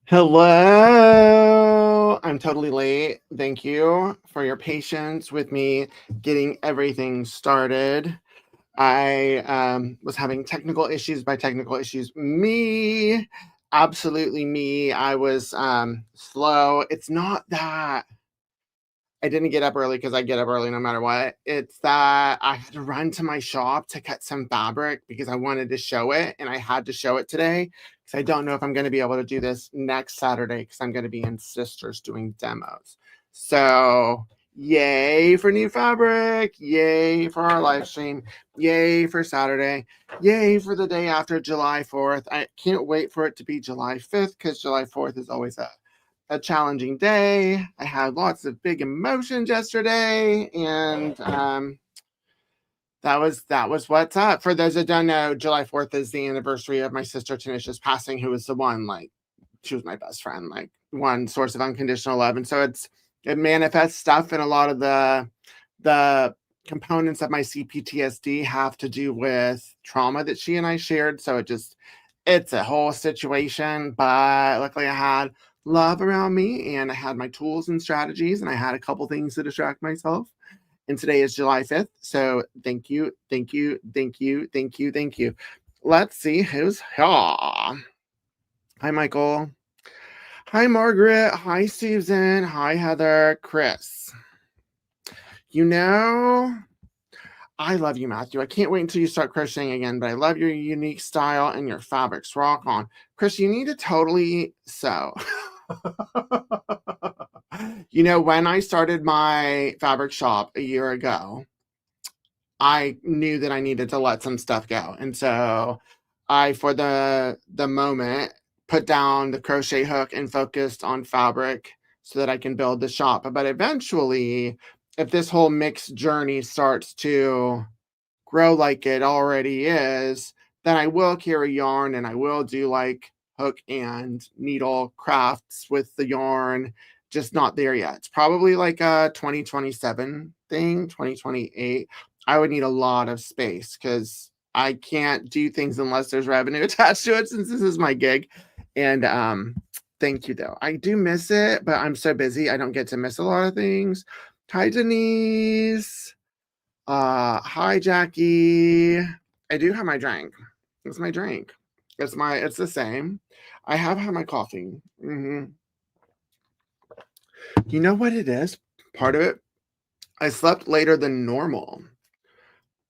Hello. I'm totally late. Thank you for your patience with me getting everything started. I was having technical issues. By technical issues, me, absolutely me. I was slow. It's not that I didn't get up early because I get up early no matter what. It's that I had to run to my shop to cut some fabric because I wanted to show it, and I had to show it today because I don't know if I'm going to be able to do this next Saturday because I'm going to be in Sisters doing demos. So, yay for new fabric! Yay for our live stream! Yay for Saturday! Yay for the day after July 4th! I can't wait for it to be July 5th because July 4th is always a challenging day. I had lots of big emotions yesterday, and that was what's up. For those that don't know, July 4th is the anniversary of my sister Tanisha's passing, who was the one, like, she was my best friend, like one source of unconditional love. And so it manifests stuff, and a lot of the components of my CPTSD have to do with trauma that she and I shared. So it's a whole situation, but luckily I had love around me, and I had my tools and strategies, and I had a couple things to distract myself. And today is July 5th. So thank you, thank you, thank you, thank you, thank you. Let's see who's here. Hi, Michael. Hi, Margaret. Hi, Susan. Hi, Heather. Chris. You know, I love you, Matthew. I can't wait until you start crocheting again, but I love your unique style and your fabrics. Rock on. Chris, you need to totally sew. When I started my fabric shop a year ago, I knew that I needed to let some stuff go. And so I, for the moment, put down the crochet hook and focused on fabric so that I can build the shop. But eventually, if this whole mixed journey starts to grow like it already is, then I will carry yarn and I will do like hook and needle crafts with the yarn, just not there yet. It's probably like a 2027 thing, 2028. I would need a lot of space because I can't do things unless there's revenue attached to it, since this is my gig. And thank you though. I do miss it, but I'm so busy I don't get to miss a lot of things. Hi, Denise. Hi, Jackie. I do have my drink. It's my drink. It's the same. I have had my coffee. You know what it is? Part of it, I slept later than normal.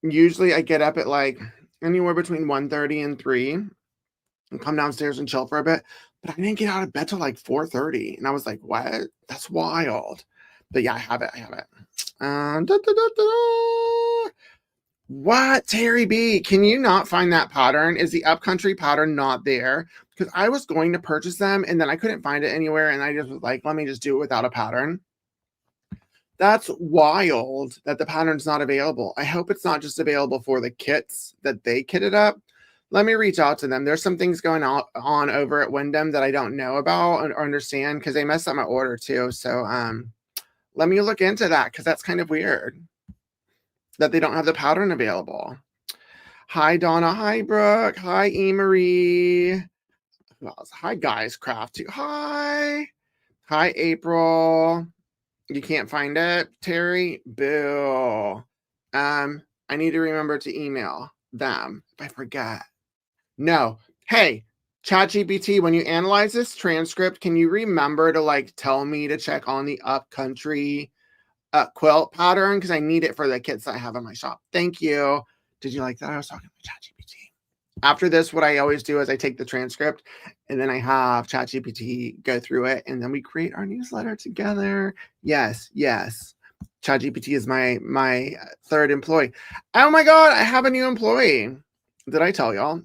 Usually I get up at like anywhere between 1:30 and 3 and come downstairs and chill for a bit. But I didn't get out of bed till like 4:30. And I was like, what? That's wild. But yeah, I have it. Da, da, da, da. What, Terry B? Can you not find that pattern? Is the upcountry pattern not there? Because I was going to purchase them and then I couldn't find it anywhere, and I just was like, let me just do it without a pattern. That's wild that the pattern's not available. I hope it's not just available for the kits that they kitted up. Let me reach out to them. There's some things going on over at Windham that I don't know about or understand, because they messed up my order too. So let me look into that, because that's kind of weird that they don't have the pattern available. Hi, Donna. Hi, Brooke. Hi, Emery. Who else? Hi, Guys Craft too. Hi. Hi, April. You can't find it, Terry? Boo. I need to remember to email them if I forget. No. Hey, ChatGPT, when you analyze this transcript, can you remember to like tell me to check on the upcountry quilt pattern, because I need it for the kits that I have in my shop. Thank you. Did you like that? I was talking to ChatGPT. After this, what I always do is I take the transcript and then I have ChatGPT go through it, and then we create our newsletter together. Yes. ChatGPT is my third employee. Oh my God, I have a new employee. Did I tell y'all?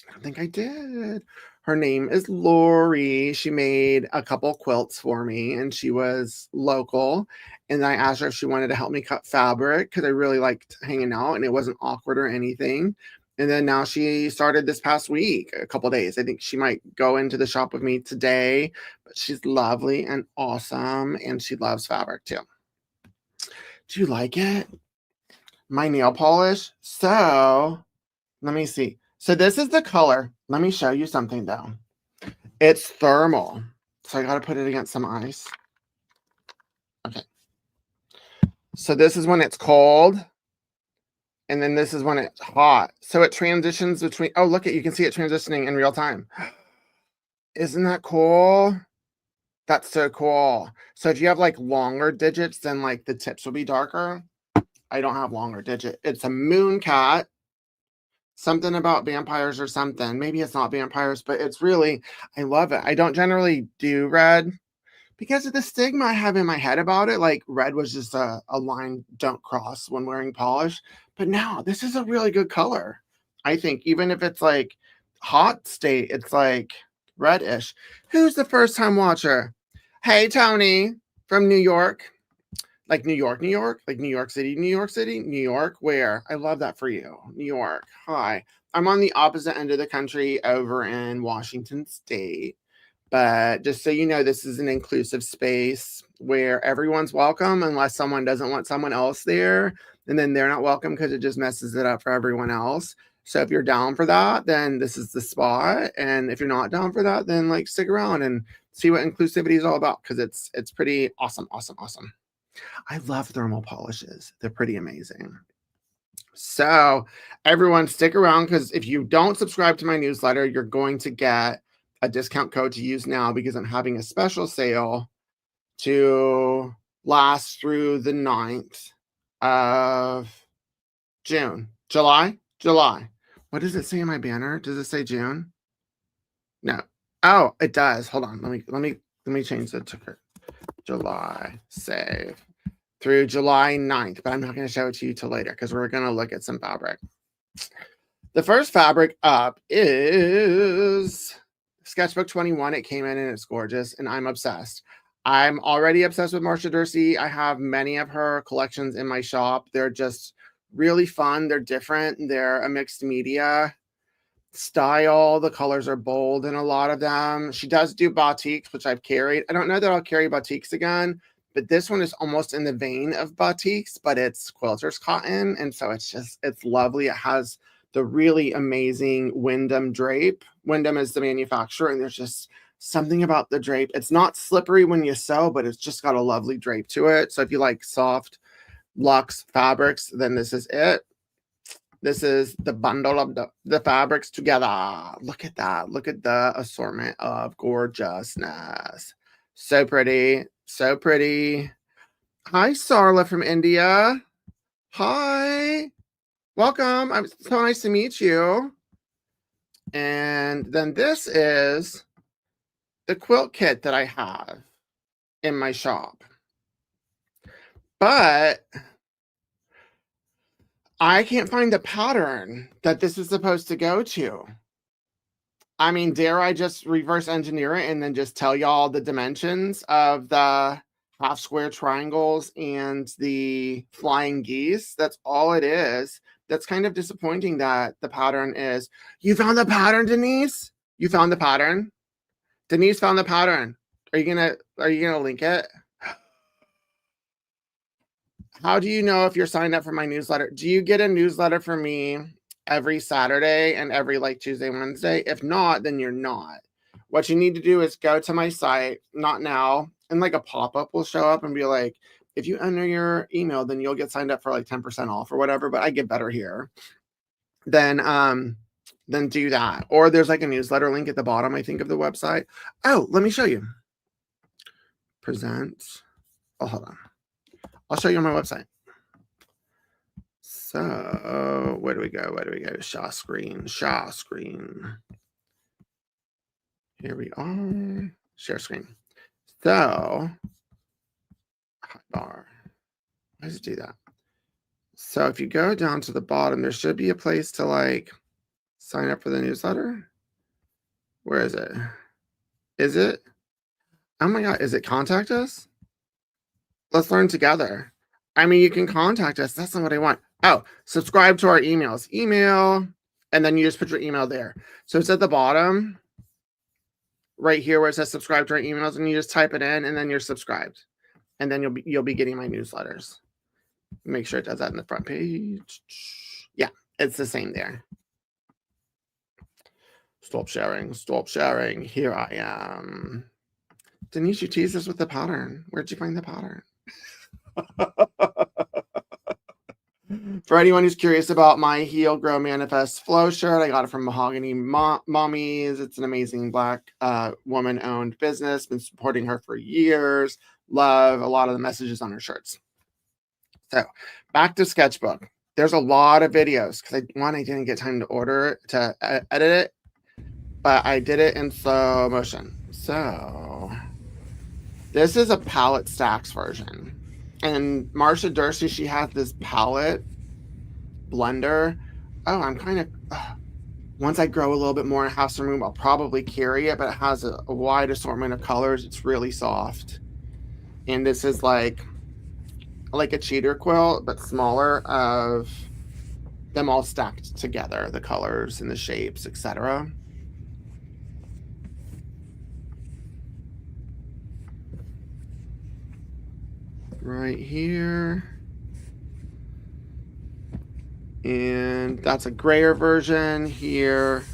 I don't think I did. Her name is Lori. She made a couple quilts for me, and she was local. And I asked her if she wanted to help me cut fabric, because I really liked hanging out and it wasn't awkward or anything. And then now she started this past week, a couple days. I think she might go into the shop with me today, but she's lovely and awesome, and she loves fabric too. Do you like it? My nail polish? So let me see. So this is the color. Let me show you something though. It's thermal. So I got to put it against some ice. Okay. So this is when it's cold. And then this is when it's hot. So it transitions between, oh, look at, you can see it transitioning in real time. Isn't that cool? That's so cool. So if you have like longer digits, then like the tips will be darker. I don't have longer digit. It's a moon cat. Something about vampires or something. Maybe it's not vampires, but it's really, I love it. I don't generally do red because of the stigma I have in my head about it. Like red was just a line don't cross when wearing polish. But now this is a really good color. I think even if it's like hot state, it's like reddish. Who's the first time watcher? Hey, Tony from New York. Like New York, New York, like New York City, New York City, New York. Where? I love that for you. New York. Hi. I'm on the opposite end of the country over in Washington State. But just so you know, this is an inclusive space where everyone's welcome unless someone doesn't want someone else there. And then they're not welcome because it just messes it up for everyone else. So if you're down for that, then this is the spot. And if you're not down for that, then like stick around and see what inclusivity is all about because it's pretty awesome, awesome, awesome. I love thermal polishes. They're pretty amazing. So everyone stick around because if you don't subscribe to my newsletter, you're going to get a discount code to use now because I'm having a special sale to last through the 9th of June. July. What does it say in my banner? Does it say June? No. Oh, it does. Hold on. Let me change the ticker. July save through July 9th, but I'm not going to show it to you till later because we're going to look at some fabric. The first fabric up is Sketchbook 21. It came in and it's gorgeous, and I'm obsessed. I'm already obsessed with Marcia Derse. I have many of her collections in my shop. They're just really fun. They're different. They're a mixed media style. The colors are bold in a lot of them. She does do batiks, which I've carried. I don't know that I'll carry batiks again, but this one is almost in the vein of batiks, but it's quilter's cotton. And so it's lovely. It has the really amazing Windham drape. Windham is the manufacturer, and there's just something about the drape. It's not slippery when you sew, but it's just got a lovely drape to it. So if you like soft luxe fabrics, then this is it. This is the bundle of the fabrics together. Look at that. Look at the assortment of gorgeousness. So pretty. So pretty. Hi, Sarla from India. Hi. Welcome. It's so nice to meet you. And then this is the quilt kit that I have in my shop. But I can't find the pattern that this is supposed to go to. I mean, dare I just reverse engineer it and then just tell y'all the dimensions of the half square triangles and the flying geese? That's all it is. That's kind of disappointing that the pattern is. You found the pattern, Denise? You found the pattern? Denise found the pattern. Are you gonna link it? How do you know if you're signed up for my newsletter? Do you get a newsletter from me every Saturday and every like Tuesday, Wednesday? If not, then you're not. What you need to do is go to my site, not now, and like a pop-up will show up and be like, if you enter your email, then you'll get signed up for like 10% off or whatever, but I get better here. Then do that. Or there's like a newsletter link at the bottom, I think, of the website. Oh, let me show you. Present. Oh, hold on. I'll show you on my website. So where do we go? Share screen. Here we are. Share screen. So bar. Why does it do that? So if you go down to the bottom, there should be a place to like sign up for the newsletter. Where is it? Is it? Oh my God, is it contact us? Let's learn together. I mean, you can contact us. That's not what I want. Oh, subscribe to our emails. Email, and then you just put your email there. So it's at the bottom, right here where it says subscribe to our emails, and you just type it in, and then you're subscribed. And then you'll be getting my newsletters. Make sure it does that in the front page. Yeah, it's the same there. Stop sharing. Stop sharing. Here I am. Denise, you teased us with the pattern. Where'd you find the pattern? For anyone who's curious about my Heal, Grow, Manifest Flow shirt, I got it from Mahogany Mommies. It's an amazing Black woman-owned business. Been supporting her for years. Love a lot of the messages on her shirts. So back to Sketchbook. There's a lot of videos because I didn't get time to edit it, but I did it in slow motion. So this is a palette stacks version. And Marcia Derse, she has this palette blender. Oh, I'm kind of once I grow a little bit more and have some room, I'll probably carry it, but it has a wide assortment of colors. It's really soft. And this is like a cheater quilt, but smaller, of them all stacked together, the colors and the shapes, etc. Right here. And that's a grayer version here.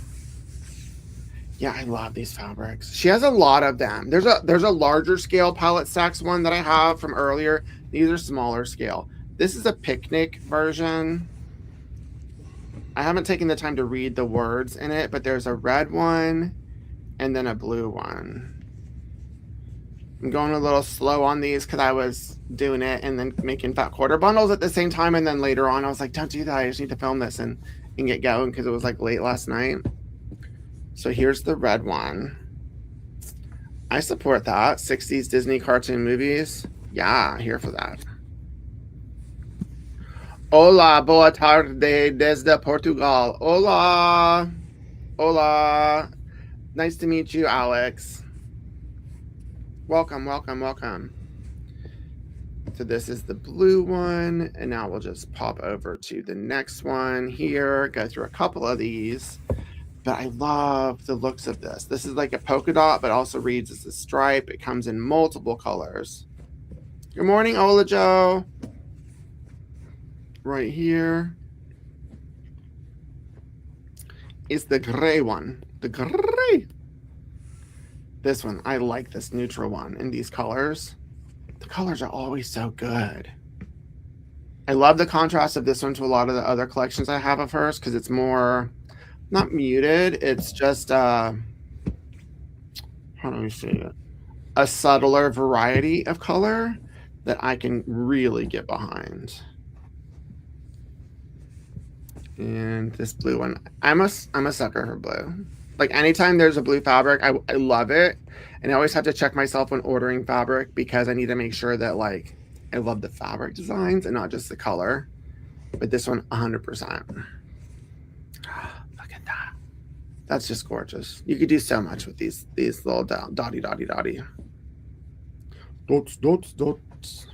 Yeah, I love these fabrics. She has a lot of them. There's a larger scale palette stacks one that I have from earlier. These are smaller scale. This is a picnic version. I haven't taken the time to read the words in it, but there's a red one and then a blue one. I'm going a little slow on these because I was doing it and then making fat quarter bundles at the same time. And then later on, I was like, don't do that. I just need to film this and get going because it was like late last night. So here's the red one. I support that. 60s Disney cartoon movies. Yeah, here for that. Hola, boa tarde desde Portugal. Hola. Hola. Nice to meet you, Alex. Welcome, welcome, welcome. So this is the blue one. And now we'll just pop over to the next one here. Go through a couple of these. But I love the looks of this. This is like a polka dot, but also reads as a stripe. It comes in multiple colors. Good morning, Ola Joe. Right here is the gray one. The gray. This one, I like this neutral one in these colors. The colors are always so good. I love the contrast of this one to a lot of the other collections I have of hers because it's more, not muted. It's just, how do we say it? A subtler variety of color that I can really get behind. And this blue one, I'm a sucker for blue. Like anytime there's a blue fabric, I love it. And I always have to check myself when ordering fabric because I need to make sure that like I love the fabric designs and not just the color. But this one, 100%. Look at that. That's just gorgeous. You could do so much with these little dotty. Dots.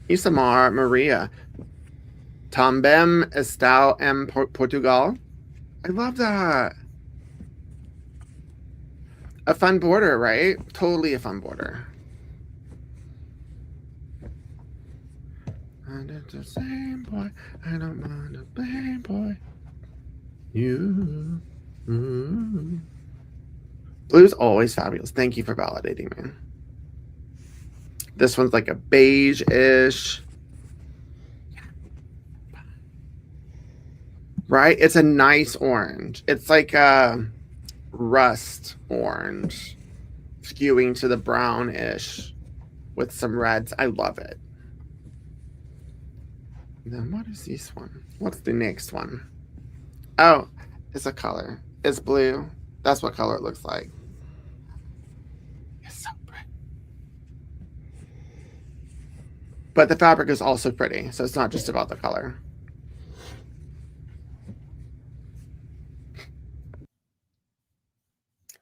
Isamar Maria. Também está em Portugal. I love that. A fun border, right? Totally a fun border. And it's the same boy. I don't mind a bad boy. You. Mm-hmm. Blue's always fabulous. Thank you for validating me. This one's like a beige-ish. Right? It's a nice orange. It's like a rust orange, skewing to the brownish with some reds. I love it. Then what is this one? What's the next one? Oh, it's a color. It's blue. That's what color it looks like. It's so pretty. But the fabric is also pretty, so it's not just about the color.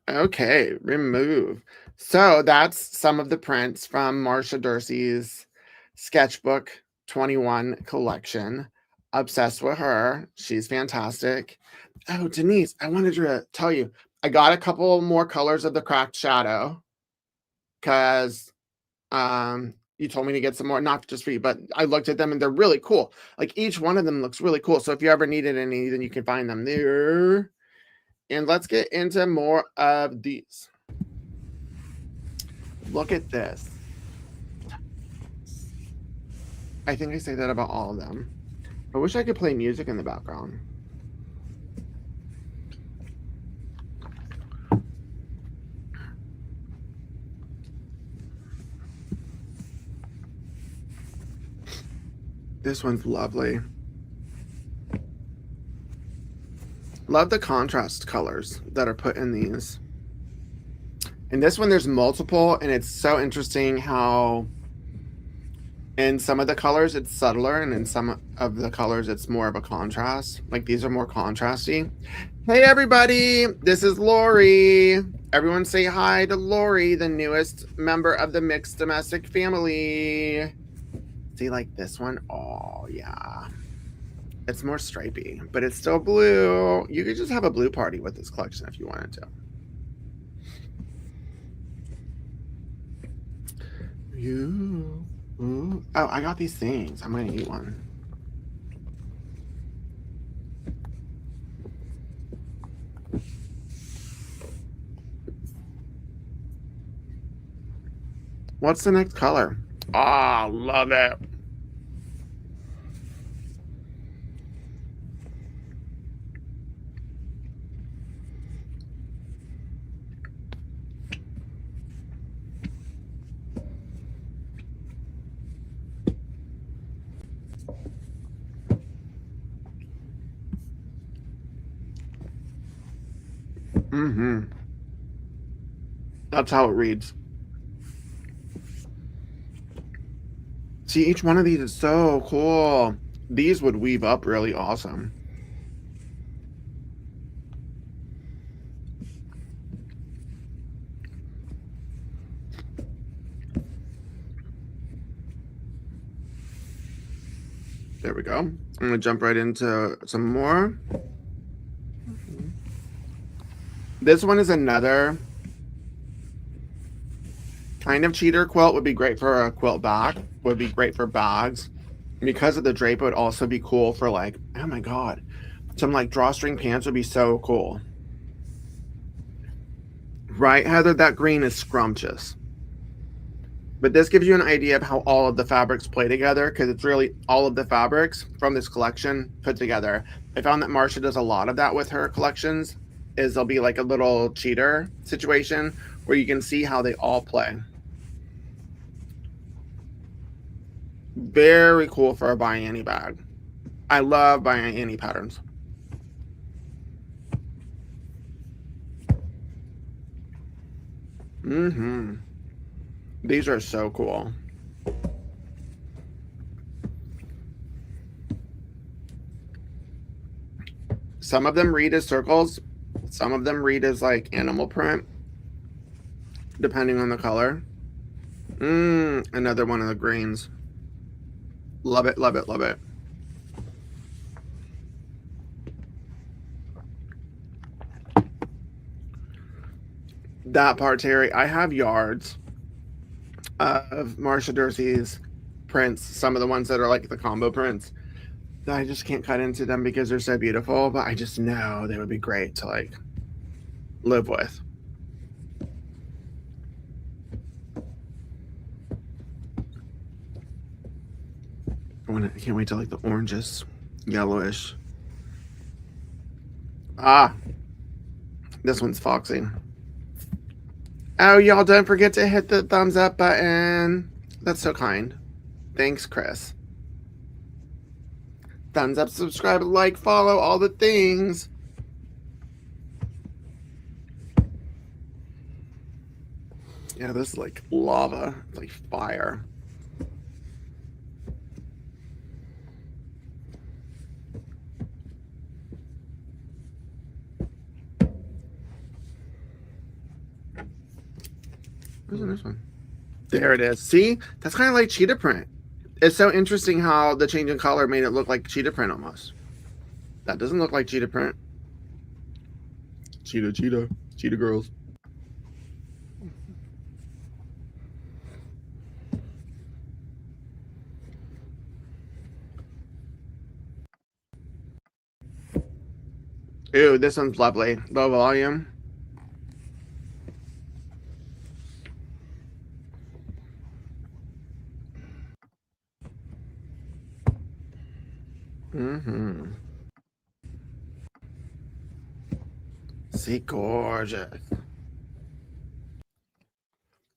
Okay, remove. So that's some of the prints from Marcia Derse's Sketchbook 21 collection. Obsessed with her. She's fantastic. Oh, Denise, I wanted to tell you, I got a couple more colors of the cracked shadow because You told me to get some more, not just for you, but I looked at them and they're really cool. Like each one of them looks really cool. So if you ever needed any, then you can find them there. And let's get into more of these. Look at this. I think I say that about all of them. I wish I could play music in the background. This one's lovely. Love the contrast colors that are put in these. And this one, there's multiple, and it's so interesting how in some of the colors it's subtler, and in some of the colors it's more of a contrast. Like these are more contrasty. Hey everybody, this is Lori. Everyone say hi to Lori, the newest member of the mixed domestic family. See, like this one? Oh yeah. It's more stripy, but it's still blue. You could just have a blue party with this collection if you wanted to. Ooh. Oh, I got these things. I'm gonna eat one. What's the next color? Ah, love it. Mm-hmm. That's how it reads. See, each one of these is so cool. These would weave up really awesome. There we go. I'm gonna jump right into some more. This one is another kind of cheater quilt. Would be great for a quilt back. Would be great for bags. Because of the drape, it would also be cool for like, oh my god, some like drawstring pants would be so cool. Right, Heather? That green is scrumptious. But this gives you an idea of how all of the fabrics play together, because it's really all of the fabrics from this collection put together. I found that Marcia does a lot of that with her collections, is there'll be like a little cheater situation where you can see how they all play. Very cool for a buying any bag. I love buying any patterns. Mm-hmm. These are so cool. Some of them read as circles. Some of them read as like animal print, depending on the color. Another one of the greens. Love it, love it, love it. That part, Terry, I have yards of Marcia Derse's prints, some of the ones that are like the combo prints. I just can't cut into them because they're so beautiful, but I just know they would be great to like live with. I can't wait to like the oranges, yellowish. Ah, this one's foxy. Oh, y'all don't forget to hit the thumbs up button. That's so kind. Thanks, Chris. Thumbs up, subscribe, like, follow, all the things. Yeah, this is like lava, it's like fire. Where's the next one? There it is. See? That's kind of like cheetah print. It's so interesting how the change in color made it look like cheetah print almost. That doesn't look like cheetah print. Cheetah girls. Ooh, this one's lovely. Low volume. Mm-hmm. See, gorgeous.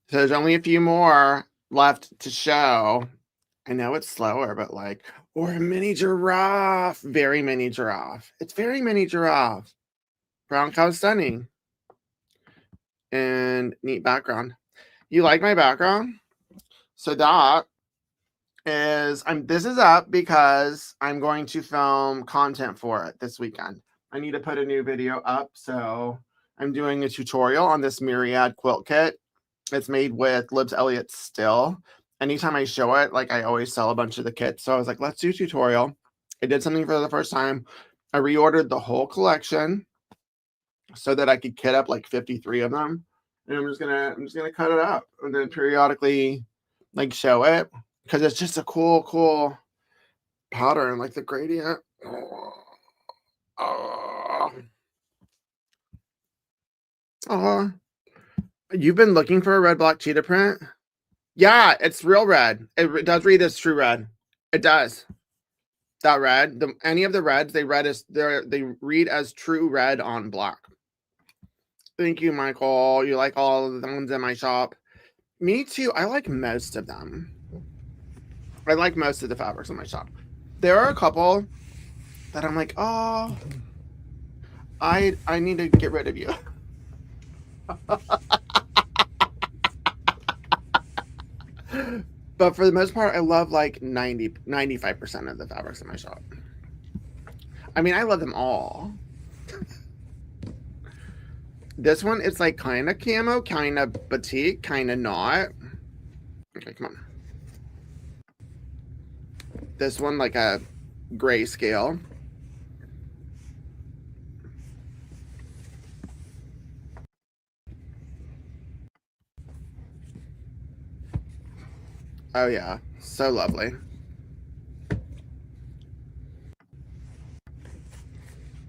So there's only a few more left to show. I know it's slower, but like, or a mini giraffe. Very mini giraffe. It's very mini giraffe. Brown cow stunning. And neat background. You like my background? So that is this is up because I'm going to film content for it this weekend. I need to put a new video up, so I'm doing a tutorial on this Myriad quilt kit. It's made with Libs Elliott still. Anytime I show it, like I always sell a bunch of the kits. So I was like, let's do a tutorial. I did something for the first time. I reordered the whole collection so that I could kit up like 53 of them. And I'm just gonna cut it up and then periodically like show it because it's just a cool pattern, like the gradient. You've been looking for a red block cheetah print? Yeah, it's real red. It does read as true red. It does. That red, any of the reds, they read as true red on black. Thank you, Michael. You like all of the ones in my shop. Me too. I like most of them. I like most of the fabrics in my shop. There are a couple that I'm like, oh, I need to get rid of you. But for the most part, I love like 95% of the fabrics in my shop. I mean, I love them all. This one, it's like kind of camo, kind of batik, kind of not. Okay, come on. This one, like a grayscale. Oh yeah, so lovely.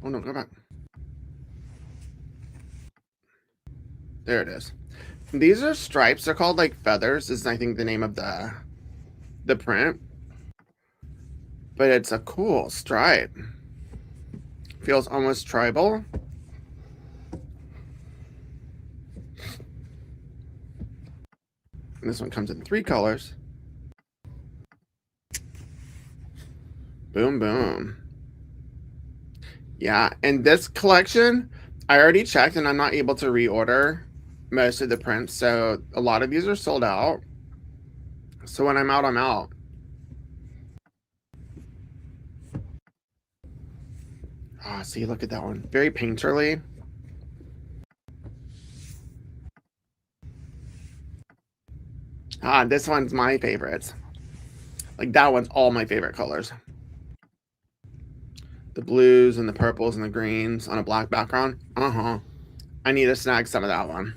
Oh no, go back. There it is. These are stripes. They're called like feathers, is I think the name of the print. But it's a cool stripe. Feels almost tribal. And this one comes in 3 colors. Boom, boom. Yeah, and this collection, I already checked and I'm not able to reorder most of the prints. So a lot of these are sold out. So when I'm out, I'm out. Ah, see, look at that one. Very painterly. Ah, this one's my favorite. Like that one's all my favorite colors. The blues and the purples and the greens on a black background. I need to snag some of that one.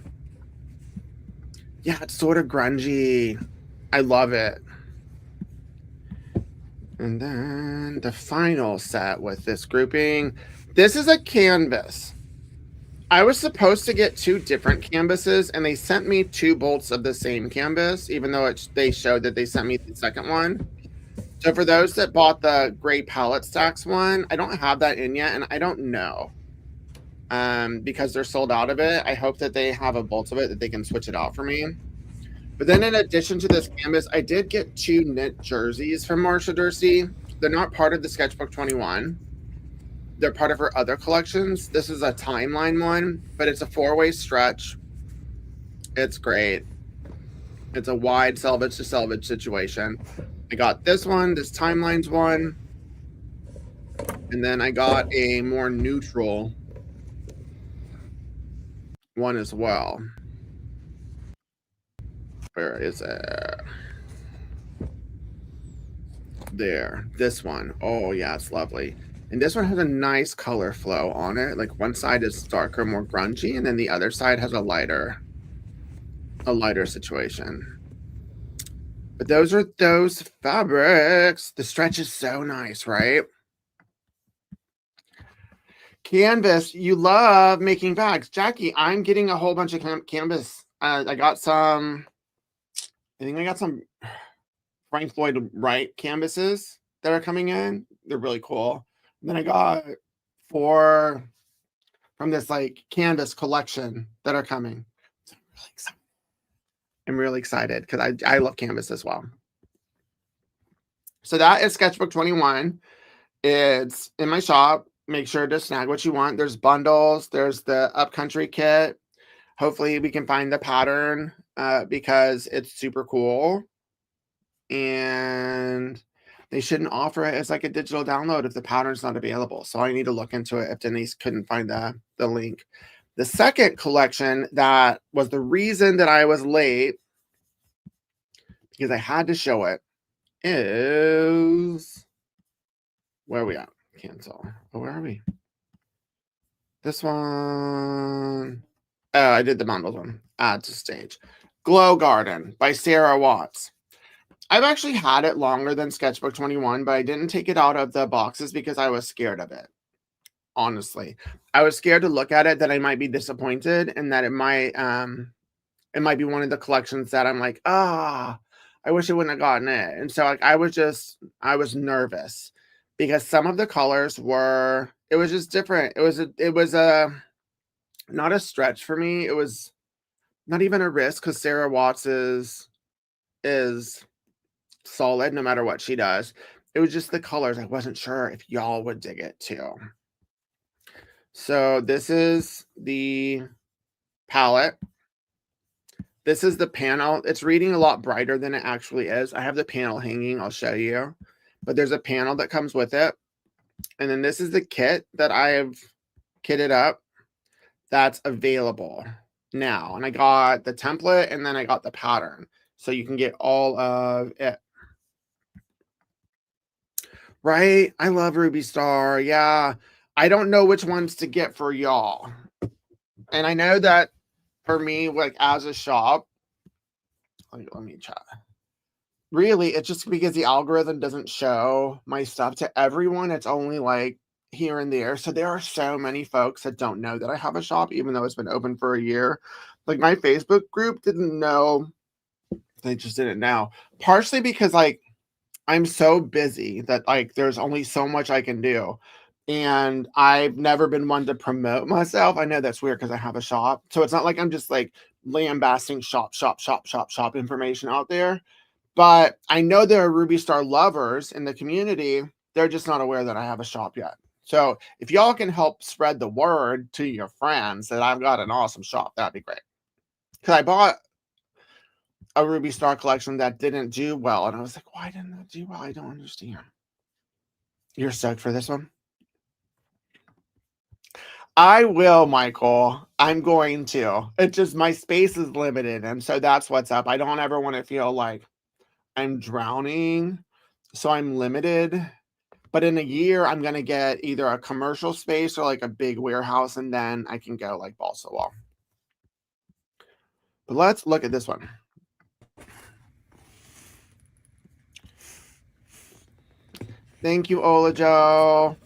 Yeah, it's sort of grungy. I love it. And then the final set with this grouping. This is a canvas. I was supposed to get 2 different canvases, and they sent me 2 bolts of the same canvas, even though they showed that they sent me the second one. So for those that bought the gray palette stacks one, I don't have that in yet, and I don't know. Because they're sold out of it. I hope that they have a bolt of it that they can switch it out for me. But then in addition to this canvas, I did get 2 knit jerseys from Marcia Derse. They're not part of the Sketchbook 21. They're part of her other collections. This is a timeline one, but it's a 4-way stretch. It's great. It's a wide selvage to selvage situation. I got this one, this timelines one, and then I got a more neutral one as well. Where is it? There. This one. Oh yeah, it's lovely. And this one has a nice color flow on it. Like one side is darker, more grungy, and then the other side has a lighter situation. But those are those fabrics. The stretch is so nice, right? Canvas, you love making bags. Jackie, I'm getting a whole bunch of canvas. I got some, I think I got some Frank Lloyd Wright canvases that are coming in. They're really cool. And then I got 4 from this like canvas collection that are coming. So I'm really excited because I love canvas as well. So that is Sketchbook 21. It's in my shop. Make sure to snag what you want. There's bundles. There's the upcountry kit. Hopefully we can find the pattern because it's super cool. And they shouldn't offer it as like a digital download if the pattern's not available. So I need to look into it if Denise couldn't find the link. The second collection that was the reason that I was late, because I had to show it, is... Where are we at? Cancel. Oh, where are we? This one. Oh, I did the bundled one. Add to stage. Glow Garden by Sarah Watts. I've actually had it longer than Sketchbook 21, but I didn't take it out of the boxes because I was scared of it. Honestly, I was scared to look at it that I might be disappointed and that it might be one of the collections that I'm like, I wish I wouldn't have gotten it. And so like I was nervous because some of the colors it was just different. It was not a stretch for me. It was not even a risk because Sarah Watts is solid no matter what she does. It was just the colors. I wasn't sure if y'all would dig it too. So this is the palette. This is the panel. It's reading a lot brighter than it actually is. I have the panel hanging. I'll show you. But there's a panel that comes with it. And then this is the kit that I have kitted up that's available now. And I got the template and then I got the pattern. So you can get all of it. Right? I love Ruby Star. Yeah. I don't know which ones to get for y'all. And I know that for me, like as a shop, let me chat. Really, it's just because the algorithm doesn't show my stuff to everyone. It's only like here and there. So there are so many folks that don't know that I have a shop, even though it's been open for a year. Like my Facebook group didn't know. They just didn't know. Partially because like I'm so busy that like there's only so much I can do. And I've never been one to promote myself. I know that's weird because I have a shop. So it's not like I'm just like lambasting shop information out there. But I know there are Ruby Star lovers in the community. They're just not aware that I have a shop yet. So if y'all can help spread the word to your friends that I've got an awesome shop, that'd be great. Because I bought a Ruby Star collection that didn't do well. And I was like, why didn't that do well? I don't understand. You're stoked for this one? I will, Michael. I'm going to. It's just my space is limited. And so that's what's up. I don't ever want to feel like I'm drowning. So I'm limited. But in a year, I'm going to get either a commercial space or like a big warehouse. And then I can go like balls to the wall. But let's look at this one. Thank you, Olajo.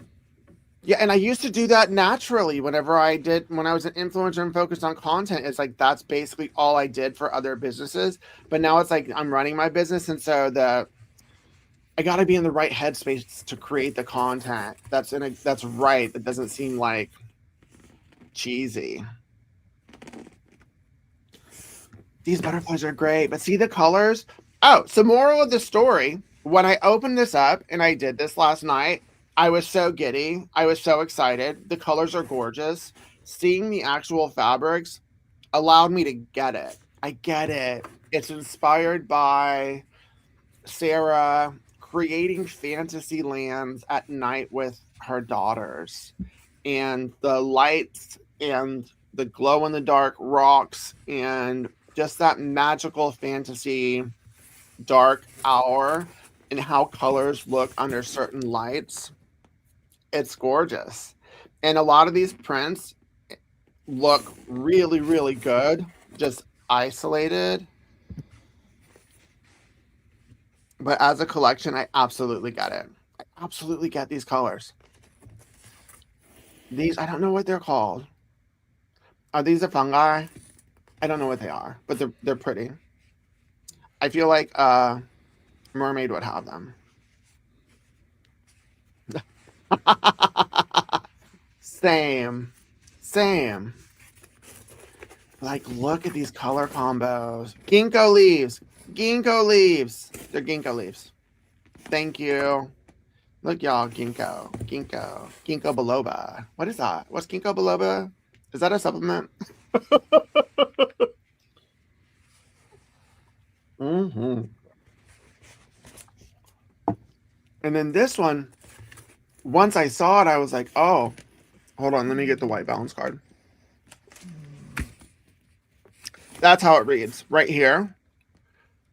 Yeah, and I used to do that naturally whenever I was an influencer and focused on content. It's like that's basically all I did for other businesses. But now it's like I'm running my business, and so I got to be in the right headspace to create the content that's right. That doesn't seem like cheesy. These butterflies are great, but see the colors? Oh, so moral of the story, when I opened this up, and I did this last night, I was so giddy. I was so excited. The colors are gorgeous. Seeing the actual fabrics allowed me to get it. I get it. It's inspired by Sarah creating fantasy lands at night with her daughters. And the lights and the glow in the dark rocks and just that magical fantasy dark hour and how colors look under certain lights. It's gorgeous. And a lot of these prints look really, really good, just isolated. But as a collection, I absolutely get it. I absolutely get these colors. These, I don't know what they're called. Are these a fungi? I don't know what they are, but they're pretty. I feel like mermaid would have them. Same. Same. Like, look at these color combos. Ginkgo leaves. Ginkgo leaves. They're ginkgo leaves. Thank you. Look, y'all. Ginkgo. Ginkgo. Ginkgo biloba. What is that? What's ginkgo biloba? Is that a supplement? Mm-hmm. And then this one, once I saw it, I was like, oh, hold on. Let me get the white balance card. That's how it reads right here.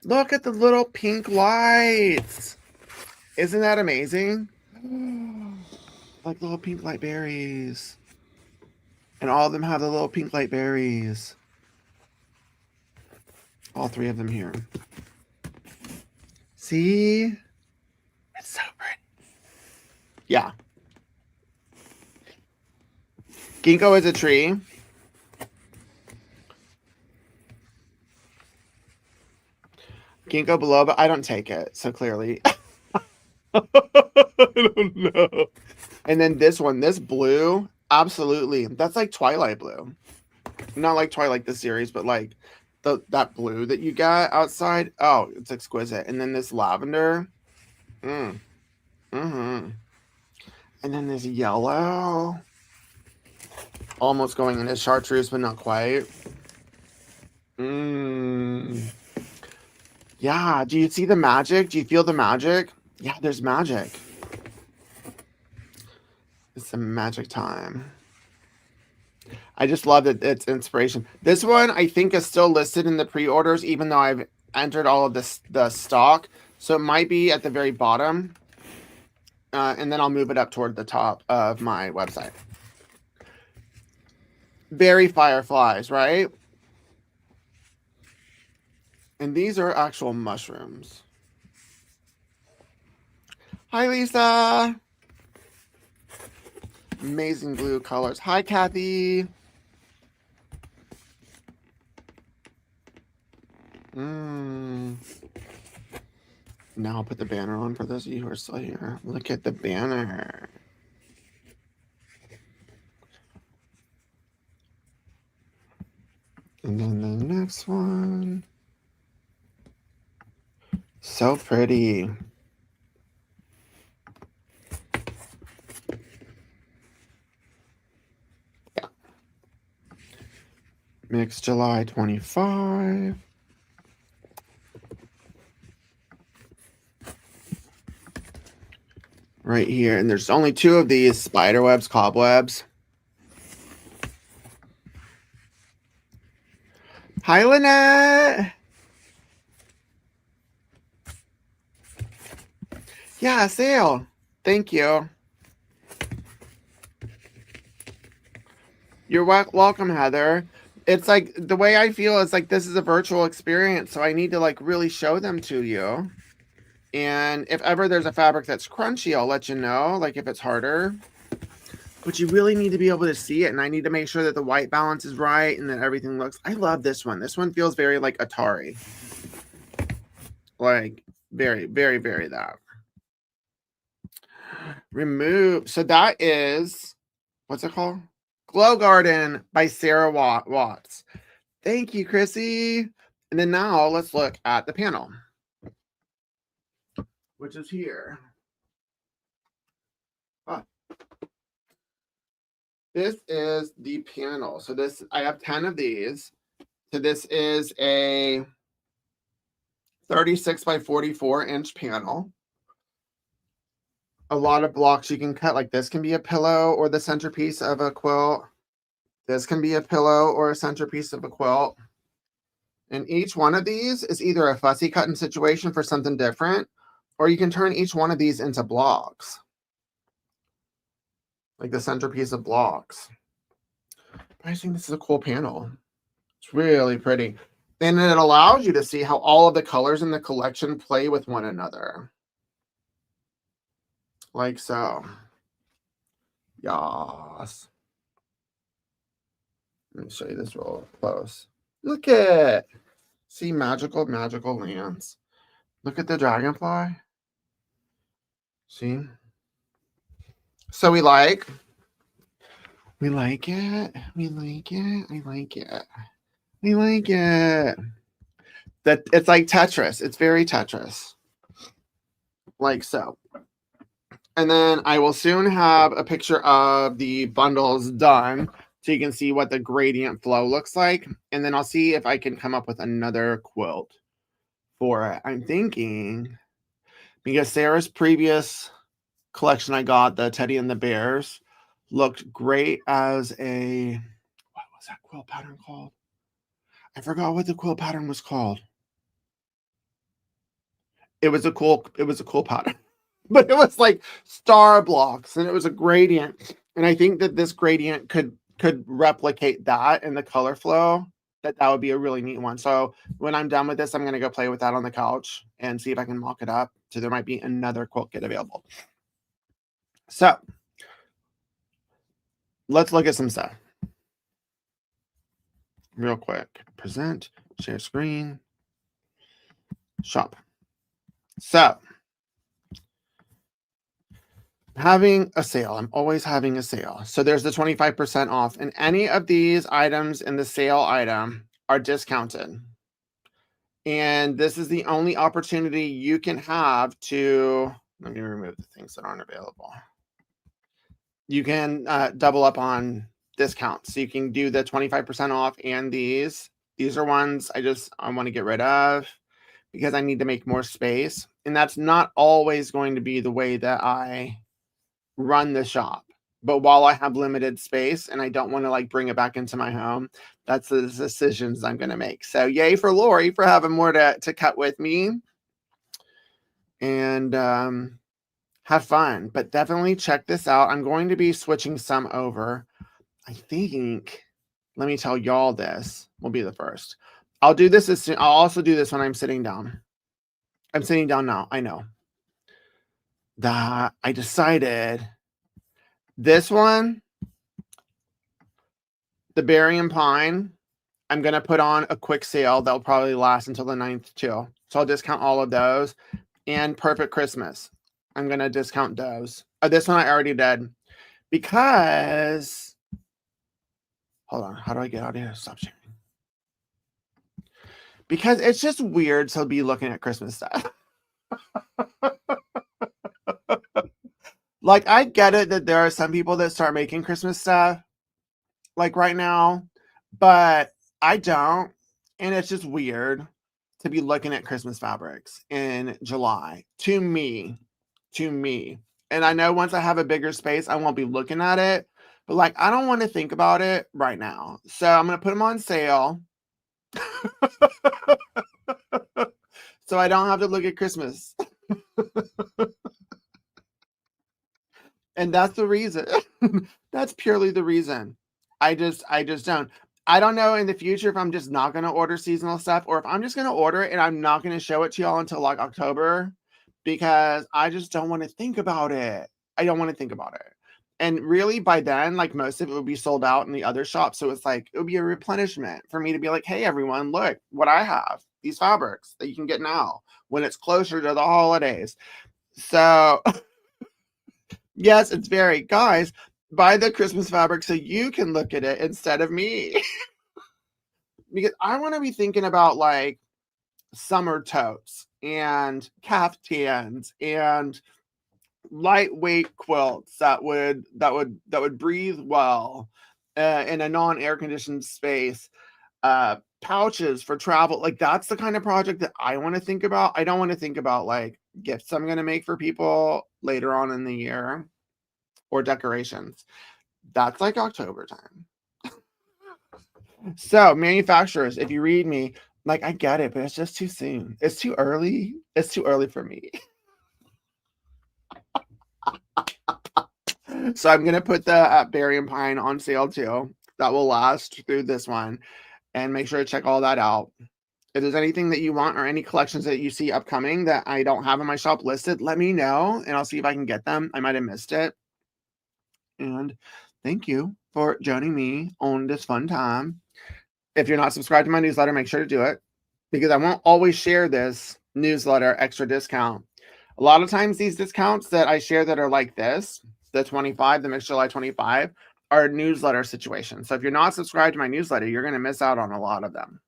Look at the little pink lights. Isn't that amazing? Like little pink light berries. And all of them have the little pink light berries. All three of them here. See? It's so pretty. Yeah. Ginkgo is a tree. Ginkgo biloba, I don't take it, so clearly. I don't know. And then this one, this blue, absolutely. That's like Twilight blue. Not like Twilight the series, but like that blue that you got outside. Oh, it's exquisite. And then this lavender. Mm-hmm. And then this yellow. Almost going into chartreuse, but not quite. Yeah, do you see the magic? Do you feel the magic? Yeah, there's magic. It's a magic time. I just love that it's inspiration. This one, I think, is still listed in the pre-orders, even though I've entered all of the stock. So it might be at the very bottom. And then I'll move it up toward the top of my website. Berry fireflies, right? And these are actual mushrooms. Hi, Lisa. Amazing blue colors. Hi, Kathy. Now I'll put the banner on for those of you who are still here. Look at the banner. And then the next one. So pretty. Yeah. Mix July 25. Right here. And there's only 2 of these spider webs, cobwebs. Hi, Lynette. Yeah, sale. Thank you. You're welcome, Heather. It's like the way I feel is like this is a virtual experience, so I need to like really show them to you. And if ever there's a fabric that's crunchy, I'll let you know, like if it's harder. But you really need to be able to see it, and I need to make sure that the white balance is right and that everything looks. I love this one. This one feels very like Atari. Like very, very, very that. Remove. So that is, what's it called? Glow Garden by Sarah Watts. Thank you, Chrissy. And then now let's look at the panel, which is here. This is the panel. So this, I have 10 of these. So this is a 36 by 44 inch panel. A lot of blocks you can cut. Like this can be a pillow or the centerpiece of a quilt. This can be a pillow or a centerpiece of a quilt. And each one of these is either a fussy cutting situation for something different, or you can turn each one of these into blocks. Like the centerpiece of blocks. I think this is a cool panel. It's really pretty. And it allows you to see how all of the colors in the collection play with one another. Like so. Yas. Let me show you this real close. Look at, see, magical lands. Look at the dragonfly. See? So we like it. We like it. I like it. We like it. That it's like Tetris. It's very Tetris. Like so. And then I will soon have a picture of the bundles done so you can see what the gradient flow looks like. And then I'll see if I can come up with another quilt for it. I'm thinking, because Sarah's previous collection I got, the Teddy and the Bears, looked great as a, what was that quilt pattern called? I forgot what the quilt pattern was called. It was a cool pattern. But it was like star blocks and it was a gradient. And I think that this gradient could replicate that in the color flow. That would be a really neat one. So when I'm done with this, I'm going to go play with that on the couch and see if I can mock it up. So there might be another quilt kit available. So let's look at some stuff real quick. Present, share screen, shop. So having a sale. I'm always having a sale. So there's the 25% off, and any of these items in the sale item are discounted. And this is the only opportunity you can have to, let me remove the things that aren't available. You can double up on discounts. So you can do the 25% off and these. These are ones I want to get rid of because I need to make more space. And that's not always going to be the way that I run the shop. But while I have limited space and I don't want to like bring it back into my home, that's the decisions I'm going to make. So yay for Lori for having more to cut with me and have fun. But definitely check this out. I'm going to be switching some over. I think, let me tell y'all this will be the first. I'll do this as soon. I'll also do this when I'm sitting down. I'm sitting down now. I know that I decided this one, the berry and pine, I'm going to put on a quick sale that'll probably last until the 9th too. So I'll discount all of those. And Perfect Christmas, I'm going to discount those. This one I already did because, hold on, how do I get out of here? Stop sharing. Because it's just weird to be looking at Christmas stuff. Like, I get it that there are some people that start making Christmas stuff like right now, but I don't. And it's just weird to be looking at Christmas fabrics in July to me. And I know once I have a bigger space, I won't be looking at it, but like, I don't want to think about it right now. So I'm going to put them on sale. So I don't have to look at Christmas. And that's the reason. That's purely the reason. I just don't. I don't know in the future if I'm just not going to order seasonal stuff or if I'm just going to order it and I'm not going to show it to y'all until like October because I just don't want to think about it. I don't want to think about it. And really by then, like most of it would be sold out in the other shops. So it's like, it would be a replenishment for me to be like, hey, everyone, look what I have. These fabrics that you can get now when it's closer to the holidays. So yes, it's very, guys, buy the Christmas fabric so you can look at it instead of me. Because I want to be thinking about like summer totes and caftans and lightweight quilts that would breathe well in a non-air conditioned space, pouches for travel. Like that's the kind of project that I want to think about. I don't want to think about like gifts I'm going to make for people later on in the year or decorations. That's like October time. So manufacturers, if you read me, like I get it, but it's just too soon. It's too early. It's too early for me. So I'm going to put the berry and pine on sale too. That will last through this one. And make sure to check all that out. If there's anything that you want or any collections that you see upcoming that I don't have in my shop listed, let me know and I'll see if I can get them. I might have missed it. And thank you for joining me on this fun time. If you're not subscribed to my newsletter, make sure to do it because I won't always share this newsletter extra discount. A lot of times these discounts that I share that are like this, the 25, the Mixed July 25, are newsletter situations. So if you're not subscribed to my newsletter, you're going to miss out on a lot of them.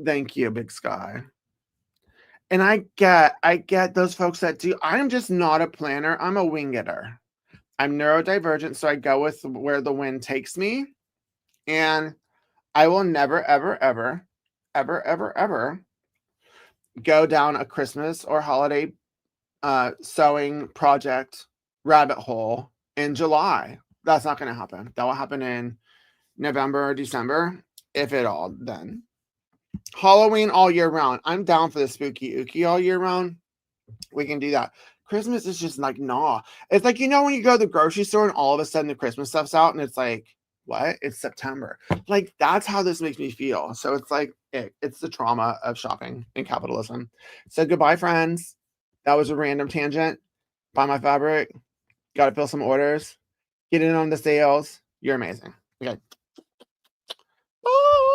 Thank you, Big Sky. And I get those folks that do. I'm just not a planner. I'm a wing-getter. I'm neurodivergent, so I go with where the wind takes me. And I will never, ever, ever, ever, ever, ever go down a Christmas or holiday sewing project rabbit hole in July. That's not going to happen. That will happen in November or December, if at all, then. Halloween all year round. I'm down for the spooky ooky all year round. We can do that. Christmas is just like, nah. It's like, when you go to the grocery store and all of a sudden the Christmas stuff's out and it's like, what? It's September. Like, that's how this makes me feel. So it's like, it's the trauma of shopping and capitalism. So goodbye, friends. That was a random tangent. Buy my fabric. Got to fill some orders. Get in on the sales. You're amazing. Okay. Bye.